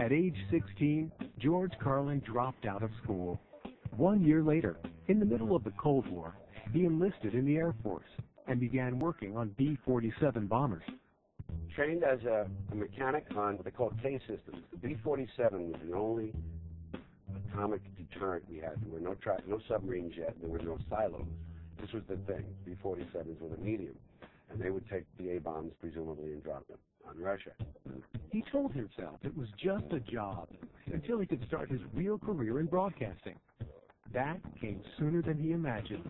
At age 16, George Carlin dropped out of school. 1 year later, in the middle of the Cold War, he enlisted in the Air Force and began working on B-47 bombers. Trained as a mechanic on what they call K systems. The B-47 was the only atomic deterrent we had. There were no submarines yet. There were no silos. This was the thing. B-47s were the medium, and they would take the A-bombs, presumably, and drop them on Russia. He told himself it was just a job until he could start his real career in broadcasting. That came sooner than he imagined.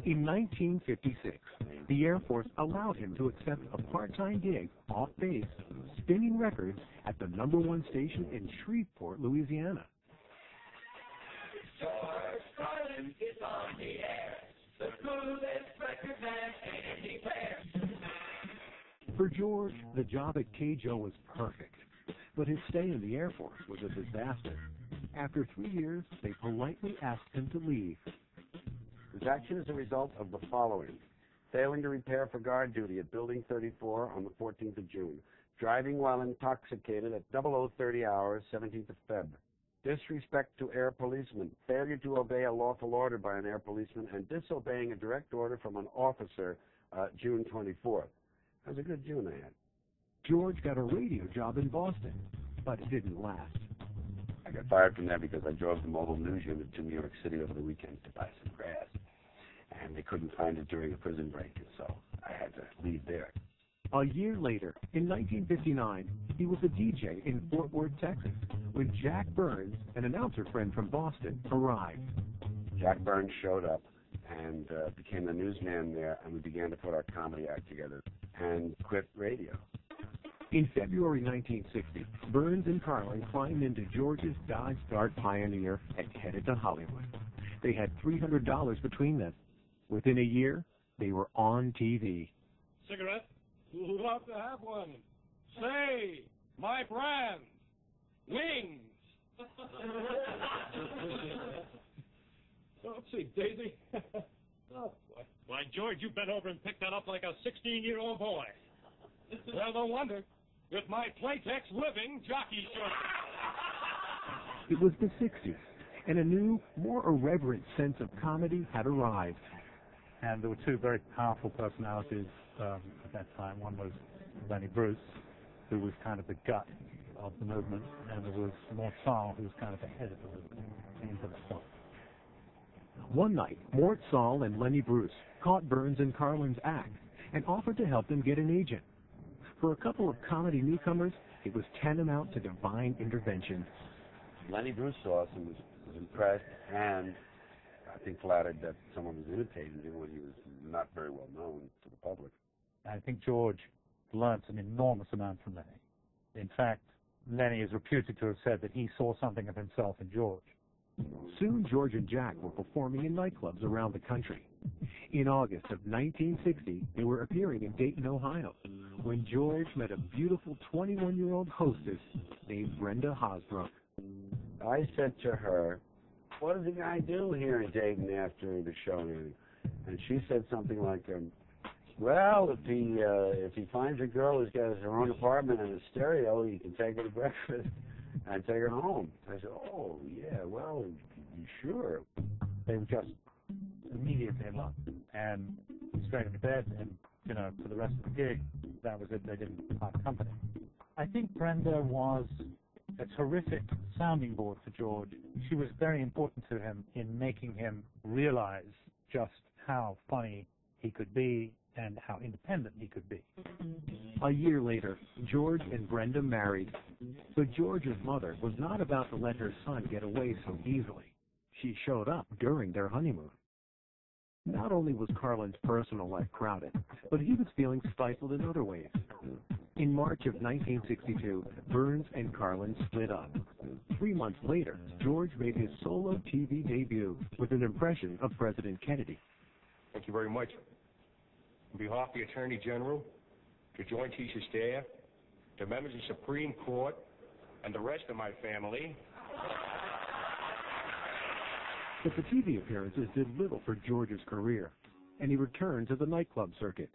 In 1956, the Air Force allowed him to accept a part-time gig off base, spinning records at the #1 station in Shreveport, Louisiana. George Carlin is on the air, the coolest record man anywhere. For George, the job at KJO was perfect, but his stay in the Air Force was a disaster. After 3 years, they politely asked him to leave. His action is a result of the following: failing to repair for guard duty at Building 34 on the 14th of June, driving while intoxicated at 0030 hours, 17th of Feb, disrespect to air policemen, failure to obey a lawful order by an air policeman, and disobeying a direct order from an officer, June 24th. That was a good June I had. George got a radio job in Boston, but it didn't last. I got fired from there because I drove the mobile news unit to New York City over the weekend to buy some grass, and they couldn't find it during a prison break, and so I had to leave there. A year later, in 1959, he was a DJ in Fort Worth, Texas, when Jack Burns, an announcer friend from Boston, arrived. Jack Burns showed up and became the newsman there, and we began to put our comedy act together and quit radio. In February 1960, Burns and Carlin climbed into George's Dodge Dart Pioneer and headed to Hollywood. They had $300 between them. Within a year, they were on TV. Cigarette? Love to have one. Say, my brand, wings. Oopsie, Daisy. Oh, boy. Why, George, you bent over and picked that up like a 16-year-old boy. Well, no wonder. With my Playtex living jockey shorts. It was the 60s, and a new, more irreverent sense of comedy had arrived. And there were two very powerful personalities at that time. One was Lenny Bruce, who was kind of the gut of the movement, and there was Mort Sahl, who was kind of the head of the movement. Into the point. One night, Mort Sahl and Lenny Bruce caught Burns and Carlin's act and offered to help them get an agent. For a couple of comedy newcomers, it was tantamount to divine intervention. Lenny Bruce saw us and was impressed, and I think flattered that someone was imitating him when he was not very well known to the public. I think George learned an enormous amount from Lenny. In fact, Lenny is reputed to have said that he saw something of himself in George. Soon, George and Jack were performing in nightclubs around the country. In August of 1960, they were appearing in Dayton, Ohio, when George met a beautiful 21-year-old hostess named Brenda Hosbrook. I said to her, "What does a guy do here in Dayton after the show?" And she said something like, "Well, if he finds a girl who's got her own apartment and a stereo, he can take her to breakfast and take her home." I said, "Oh, yeah, well, you sure?" They were just immediately in love, and straight into bed, and, for the rest of the gig, that was it. They didn't part company. I think Brenda was a terrific sounding board for George. She was very important to him in making him realize just how funny he could be and how independent he could be. A year later, George and Brenda married. But George's mother was not about to let her son get away so easily. She showed up during their honeymoon. Not only was Carlin's personal life crowded, but he was feeling stifled in other ways. In March of 1962, Burns and Carlin split up. 3 months later, George made his solo TV debut with an impression of President Kennedy. Thank you very much. On behalf of the Attorney General, the Joint Chiefs of Staff, the members of the Supreme Court, and the rest of my family. But the TV appearances did little for George's career, and he returned to the nightclub circuit.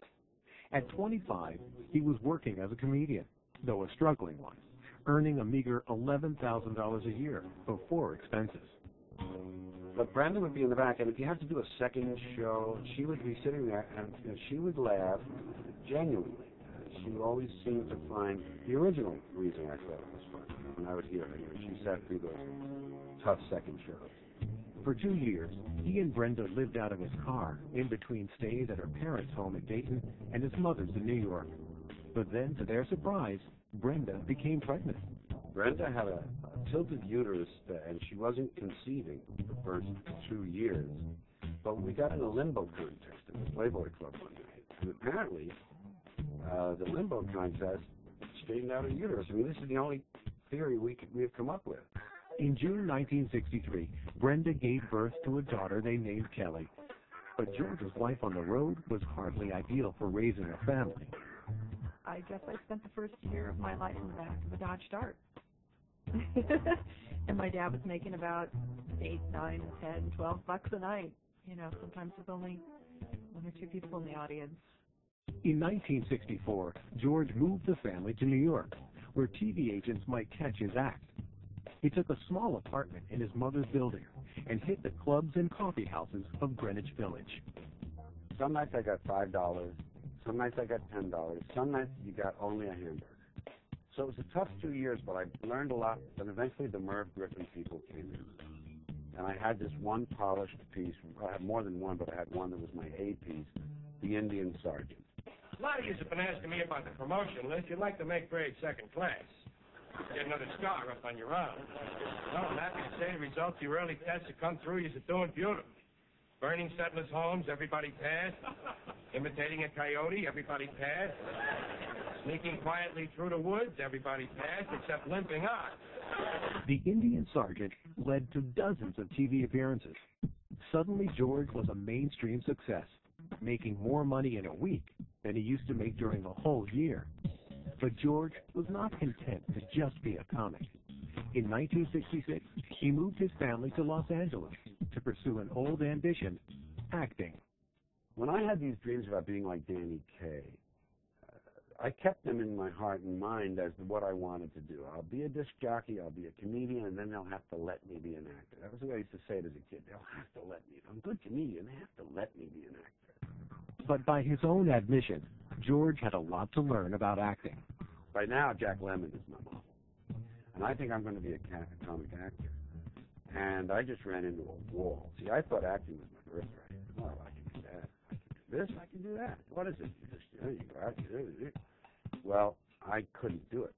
At 25, he was working as a comedian, though a struggling one, earning a meager $11,000 a year before expenses. But Brenda would be in the back, and if you had to do a second show, she would be sitting there, and she would laugh genuinely. She always seemed to find the original reason I thought it was funny when I would hear her. She sat through those tough second shows. For 2 years, he and Brenda lived out of his car, in between stays at her parents' home in Dayton and his mother's in New York. But then, to their surprise, Brenda became pregnant. Brenda had a tilted uterus, and she wasn't conceiving the first 2 years. But we got in a limbo contest at the Playboy Club one night. And apparently, the limbo contest straightened out her uterus. I mean, this is the only theory we have come up with. In June 1963, Brenda gave birth to a daughter they named Kelly. But George's life on the road was hardly ideal for raising a family. I guess I spent the first year of my life in the back of a Dodge Dart. And my dad was making about 8, 9, 10, 12 bucks a night. You know, sometimes with only 1 or 2 people in the audience. In 1964, George moved the family to New York, where TV agents might catch his act. He took a small apartment in his mother's building and hit the clubs and coffee houses of Greenwich Village. Some nights I got $5. Some nights I got $10. Some nights you got only a hamburger. So it was a tough 2 years, but I learned a lot. And eventually the Merv Griffin people came in. And I had this one polished piece. I had more than one, but I had one that was my A piece, the Indian Sergeant. A lot of you have been asking me about the promotion list. You'd like to make grade second class. Get another scar up on your arm. Well, I'm happy to say the results of your early tests have come through. You're doing beautiful. Burning settlers' homes, everybody passed. Imitating a coyote, everybody passed. Sneaking quietly through the woods, everybody passed, except limping on. The Indian Sergeant led to dozens of TV appearances. Suddenly, George was a mainstream success, making more money in a week than he used to make during a whole year. But George was not content to just be a comic. In 1966, he moved his family to Los Angeles to pursue an old ambition, acting. When I had these dreams about being like Danny Kaye, I kept them in my heart and mind as to what I wanted to do. I'll be a disc jockey, I'll be a comedian, and then they'll have to let me be an actor. That was the way I used to say it as a kid. They'll have to let me. I'm a good comedian. They have to let me be an actor. But by his own admission, George had a lot to learn about acting. By now, Jack Lemmon is my model. And I think I'm going to be a comic actor. And I just ran into a wall. See, I thought acting was my birthright. Oh, I can do that. I can do this. I can do that. What is it? You go out. Well, I couldn't do it.